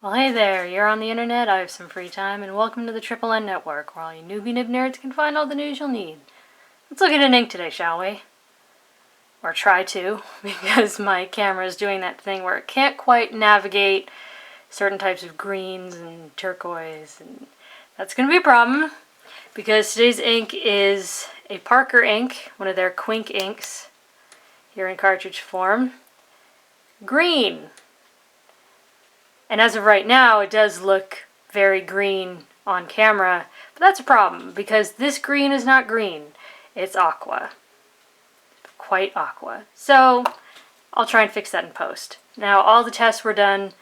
Well, hey there, you're on the internet, I have some free time, and welcome to the Triple N Network, where all you newbie nib nerds can find all the news you'll need. Let's look at an ink today, shall we? Or try to, because my camera is doing that thing where it can't quite navigate certain types of greens and turquoise, and that's going to be a problem, because today's ink is a Parker ink, one of their Quink inks, here in cartridge form. Green! And as of right now, it does look very green on camera, but that's a problem because this green is not green. It's aqua. Quite aqua. So I'll try and fix that in post. Now all the tests were done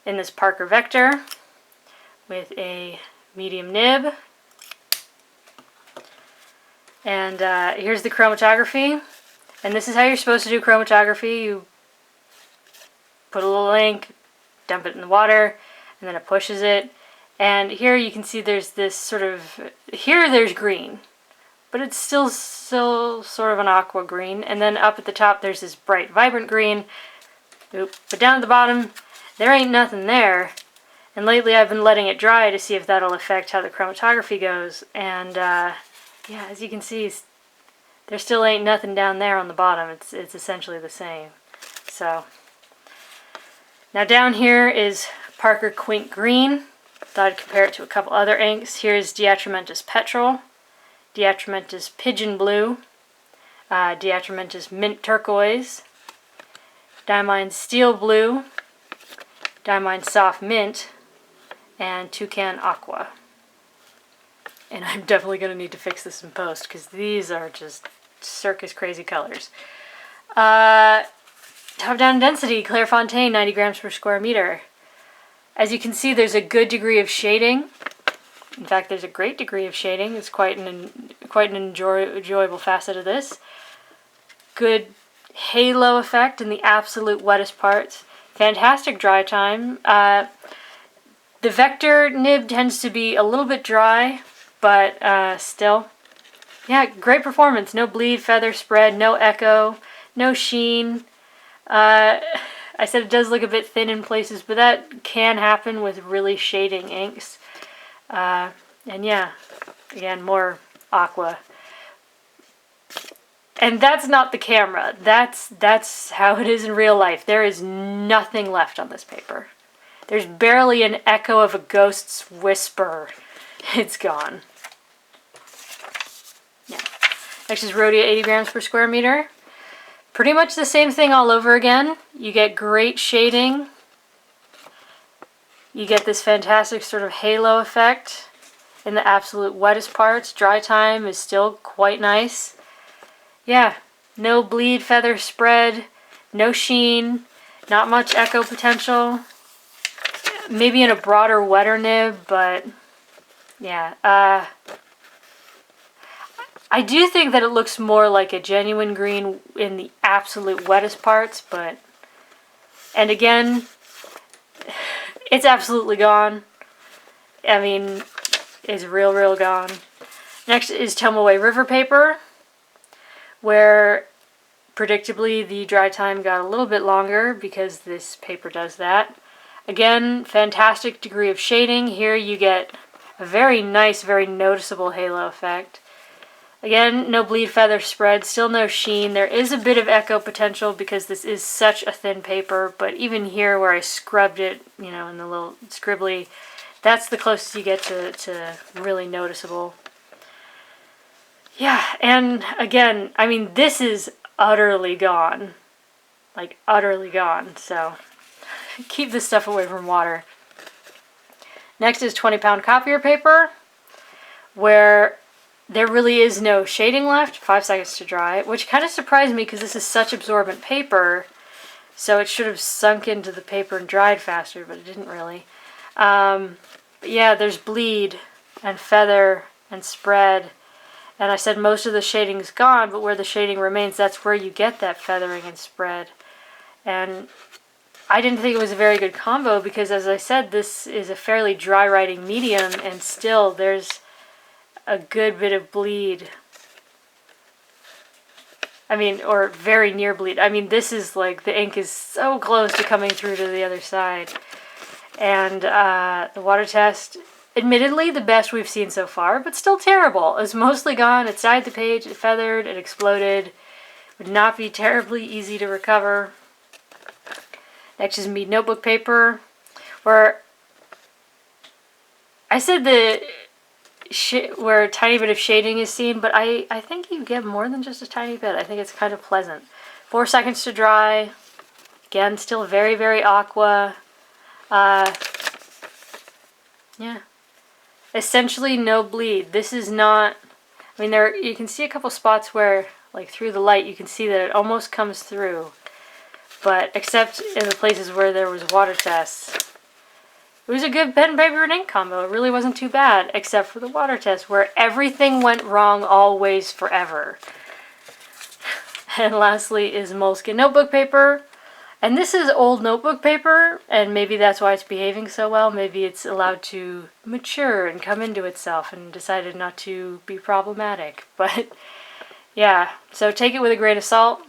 in this Parker Vector with a medium nib. And here's the chromatography. And this is how you're supposed to do chromatography. You put a little ink, dump it in the water, and then it pushes it. And here you can see there's this sort of, here there's green, but it's still sort of an aqua green. And then up at the top there's this bright, vibrant green. Oop. But down at the bottom, there ain't nothing there. And lately I've been letting it dry to see if that'll affect how the chromatography goes. And yeah, as you can see, there still ain't nothing down there on the bottom. It's essentially the same. So now down here is Parker Quink Green. Thought I'd compare it to a couple other inks. Here's Diatramentus Petrol, Diatramentus Pigeon Blue, Diatramentus Mint Turquoise, Diamine Steel Blue, Diamine Soft Mint, and Toucan Aqua. And I'm definitely going to need to fix this in post because these are just circus crazy colors. Top-down density, Clairefontaine, 90 grams per square meter. As you can see, there's a good degree of shading. In fact, there's a great degree of shading. It's quite an enjoyable facet of this. Good halo effect in the absolute wettest parts. Fantastic dry time. The Vector nib tends to be a little bit dry, but still. Yeah, great performance. No bleed, feather spread, no echo, no sheen. I said it does look a bit thin in places, but that can happen with really shading inks. And yeah, again, more aqua. And that's not the camera. That's how it is in real life. There is nothing left on this paper. There's barely an echo of a ghost's whisper. It's gone. Yeah. Next is Rhodia, 80 grams per square meter. Pretty much the same thing all over again. You get great shading. You get this fantastic sort of halo effect in the absolute wettest parts. Dry time is still quite nice. Yeah, no bleed, feather spread, no sheen, not much echo potential. Maybe in a broader, wetter nib, but yeah. I do think that it looks more like a genuine green in the absolute wettest parts, but, and again, it's absolutely gone. I mean, it's real gone. Next is Tomoe River Paper, where predictably the dry time got a little bit longer because this paper does that. Again, fantastic degree of shading. Here you get a very nice, very noticeable halo effect. Again, no bleed, feather spread, still no sheen. There is a bit of echo potential because this is such a thin paper, but even here where I scrubbed it, you know, in the little scribbly, that's the closest you get to really noticeable. Yeah, and again, I mean, this is utterly gone. Like, utterly gone, so keep this stuff away from water. Next is 20-pound copier paper, where there really is no shading left, 5 seconds to dry, which kind of surprised me because this is such absorbent paper, so it should have sunk into the paper and dried faster, but it didn't really. But yeah, there's bleed and feather and spread, and I said most of the shading's gone, but where the shading remains, that's where you get that feathering and spread. And I didn't think it was a very good combo because, as I said, this is a fairly dry writing medium, and still there's a good bit of bleed. I mean, or very near bleed. I mean, this is like, the ink is so close to coming through to the other side. And the water test, admittedly the best we've seen so far, but still terrible. It's mostly gone. It dyed the page, it feathered, it exploded. Would not be terribly easy to recover. Next is Mead Notebook Paper, where I said where a tiny bit of shading is seen, but I think you get more than just a tiny bit. I think it's kind of pleasant. 4 seconds to dry. Again, still very, very aqua. Yeah. Essentially no bleed. This is not, I mean, you can see a couple spots where, like through the light, you can see that it almost comes through. But except in the places where there was water tests, it was a good pen, paper, and ink combo. It really wasn't too bad, except for the water test, where everything went wrong always forever. And lastly is Moleskine Notebook Paper. And this is old notebook paper, and maybe that's why it's behaving so well. Maybe it's allowed to mature and come into itself and decided not to be problematic. But yeah, so take it with a grain of salt.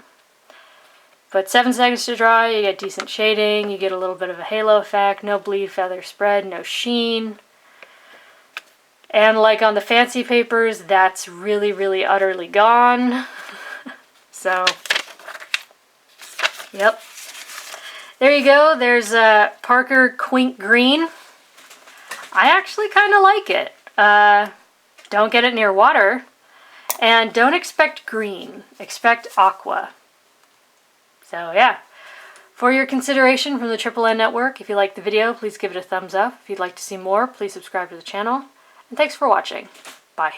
But 7 seconds to dry, you get decent shading, you get a little bit of a halo effect, no bleed, feather spread, no sheen. And like on the fancy papers, that's really, really utterly gone. So, yep. There you go. There's Parker Quink Green. I actually kind of like it. Don't get it near water. And don't expect green. Expect aqua. So yeah. For your consideration from the Triple N Network, if you liked the video, please give it a thumbs up. If you'd like to see more, please subscribe to the channel. And thanks for watching. Bye.